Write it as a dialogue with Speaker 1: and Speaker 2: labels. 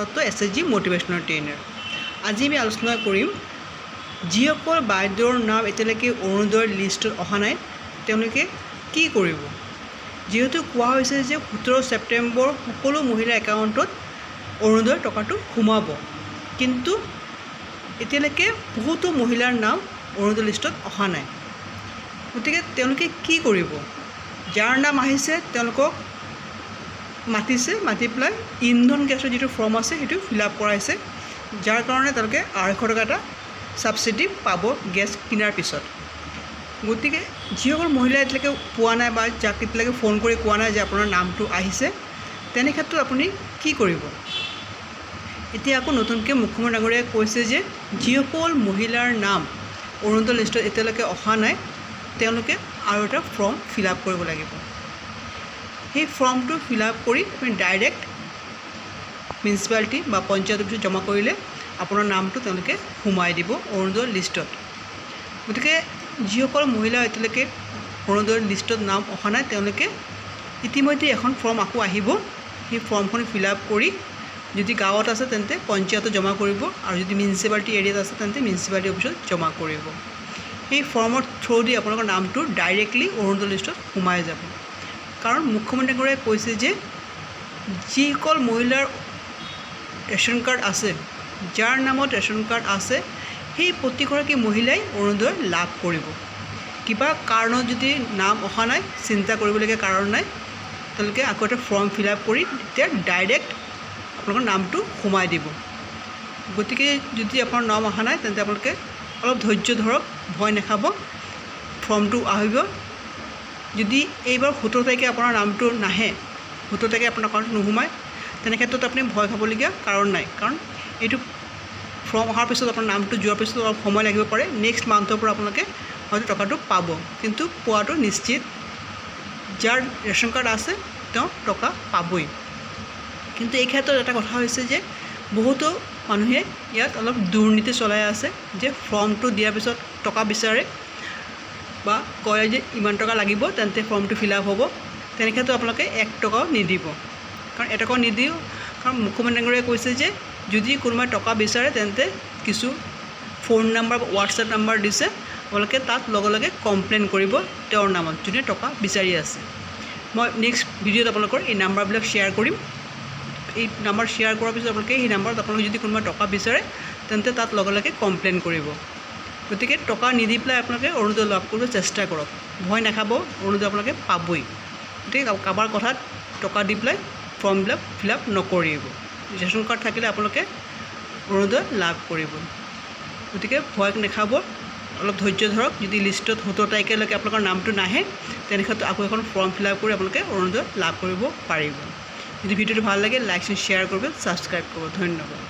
Speaker 1: Dutta SSG মোটিভেশ্যনেল trainer. আজি আমি আলোচনা কৰিম যিসকল বাইদেউৰ নাম এতিয়ালৈকে অৰুণোদয়ৰ লিষ্টত অহা নাই তেওঁলোকে কি কৰিব। যেহেতু কোৱা হৈছে যে 17 ছেপ্টেম্বৰ সকলো মহিলাৰ একাউণ্টত অৰুণোদয়ৰ টকাটো সোমাব, কিন্তু এতিয়ালৈকে বহুতো মহিলাৰ নাম অৰুণোদয় লিষ্টত অহা নাই। গতিকে তেওঁলোকে কি কৰিব? যাৰ নাম আহিছে তেওঁলোকক মাতিছে, মাতি পেলাই ইন্ধন গেছৰ যিটো ফৰ্ম আছে সেইটো ফিল আপ কৰাইছে, যাৰ কাৰণে তেওঁলোকে 250 টকা এটা ছাবচিডি পাব গেছ কিনাৰ পিছত। গতিকে যিসকল মহিলাই এতিয়ালৈকে পোৱা নাই বা যাক এতিয়ালৈকে ফোন কৰি কোৱা নাই যে আপোনাৰ নামটো আহিছে, তেনে ক্ষেত্ৰত আপুনি কি কৰিব? এতিয়া আকৌ নতুনকৈ মুখ্যমন্ত্ৰী ডাঙৰীয়াই কৈছে যে যিসকল মহিলাৰ নাম অৰুণোদয় লিষ্টত এতিয়ালৈকে অহা নাই তেওঁলোকে আৰু এটা ফৰ্ম ফিল আপ কৰিব লাগিব। সেই ফৰ্মটো ফিল আপ কৰি আপুনি ডাইৰেক্ট মিউনিচিপালিটি বা পঞ্চায়ত অফিচত জমা কৰিলে আপোনাৰ নামটো তেওঁলোকে সোমাই দিব অৰুণোদয় লিষ্টত। গতিকে যিসকল মহিলা এতিয়ালৈকে অৰুণোদয় লিষ্টত নাম অহা নাই তেওঁলোকে ইতিমধ্যে এখন ফৰ্ম আকৌ আহিব, সেই ফৰ্মখন ফিল আপ কৰি যদি গাঁৱত আছে তেন্তে পঞ্চায়তত জমা কৰিব, আৰু যদি মিউনিচিপালিটি এৰিয়াত আছে তেন্তে মিউনিচিপালিটি অফিচত জমা কৰিব। সেই ফৰ্মৰ থ্ৰুদি আপোনালোকৰ নামটো ডাইৰেক্টলি অৰুণোদয় লিষ্টত সোমাই যাব। কাৰণ মুখ্যমন্ত্ৰীগৰাকীয়ে কৈছে যে যিসকল মহিলাৰ ৰেচন কাৰ্ড আছে, যাৰ নামত ৰেচন কাৰ্ড আছে, সেই প্ৰতিগৰাকী মহিলাই অৰুণোদয় লাভ কৰিব। কিবা কাৰণত যদি নাম অহা নাই, চিন্তা কৰিবলগীয়া কাৰণ নাই, তেওঁলোকে আকৌ এটা ফৰ্ম ফিল আপ কৰি তেতিয়া ডাইৰেক্ট আপোনালোকৰ নামটো সোমাই দিব। গতিকে যদি আপোনাৰ নাম অহা নাই তেন্তে আপোনালোকে অলপ ধৈৰ্য ধৰক, ভয় নাখাব, ফৰ্মটো আহিব। যদি এইবাৰ 17 তাৰিখে আপোনাৰ নামটো নাহে, 17 তাৰিখে আপোনাৰ একাউণ্টত নোসোমায়, তেনে ক্ষেত্ৰত আপুনি ভয় খাবলগীয়া কাৰণ নাই। কাৰণ এইটো ফৰ্ম অহাৰ পিছত আপোনাৰ নামটো যোৱাৰ পিছত অলপ সময় লাগিব পাৰে, নেক্সট মান্থৰ পৰা আপোনালোকে হয়তো টকাটো পাব, কিন্তু পোৱাটো নিশ্চিত। যাৰ ৰেচন কাৰ্ড আছে তেওঁ টকা পাবই। কিন্তু এই ক্ষেত্ৰত এটা কথা হৈছে যে বহুতো মানুহে ইয়াত অলপ দুৰ্নীতি চলাই আছে, যে ফৰ্মটো দিয়াৰ পিছত টকা বিচাৰে বা কয় যে ইমান টকা লাগিব তেন্তে ফৰ্মটো ফিল আপ হ'ব। তেনে ক্ষেত্ৰত আপোনালোকে 1 টকাও নিদিব, কাৰণ 1 টকাও নিদিও। কাৰণ মুখ্যমন্ত্ৰীগৰাকীয়ে কৈছে যে যদি কোনোবাই টকা বিচাৰে তেন্তে কিছু ফোন নাম্বাৰ বা হোৱাটছএপ নাম্বাৰ দিছে, আপোনালোকে তাত লগে লগে কমপ্লেইন কৰিব তেওঁৰ নামত যোনে টকা বিচাৰি আছে। মই নেক্সট ভিডিঅ'ত আপোনালোকৰ এই নাম্বাৰবিলাক শ্বেয়াৰ কৰিম। এই নাম্বাৰ শ্বেয়াৰ কৰাৰ পিছত আপোনালোকে সেই নাম্বাৰত আপোনালোকে যদি কোনোবাই টকা বিচাৰে তেন্তে তাত লগে লগে কমপ্লেইন কৰিব। গতিকে টকা নিদি পেলাই আপোনালোকে অৰুণোদয় লাভ কৰিব চেষ্টা কৰক, ভয় নাখাব, অৰুণোদয় আপোনালোকে পাবই। গতিকে কাৰোবাৰ কথাত টকা দি পেলাই ফৰ্মবিলাক ফিল আপ নকৰিব। ৰেচন কাৰ্ড থাকিলে আপোনালোকে অৰুণোদয় লাভ কৰিব। গতিকে ভয় নাখাব, অলপ ধৈৰ্য ধৰক। যদি লিষ্টত 17 তাৰিখলৈকে আপোনালোকৰ নামটো নাহে তেনে ক্ষেত্ৰত আকৌ এখন ফৰ্ম ফিল আপ কৰি আপোনালোকে অৰুণোদয় লাভ কৰিব পাৰিব। যদি ভিডিঅ'টো ভাল লাগে লাইক শ্বেয়াৰ কৰিব, ছাবস্ক্ৰাইব কৰিব। ধন্যবাদ।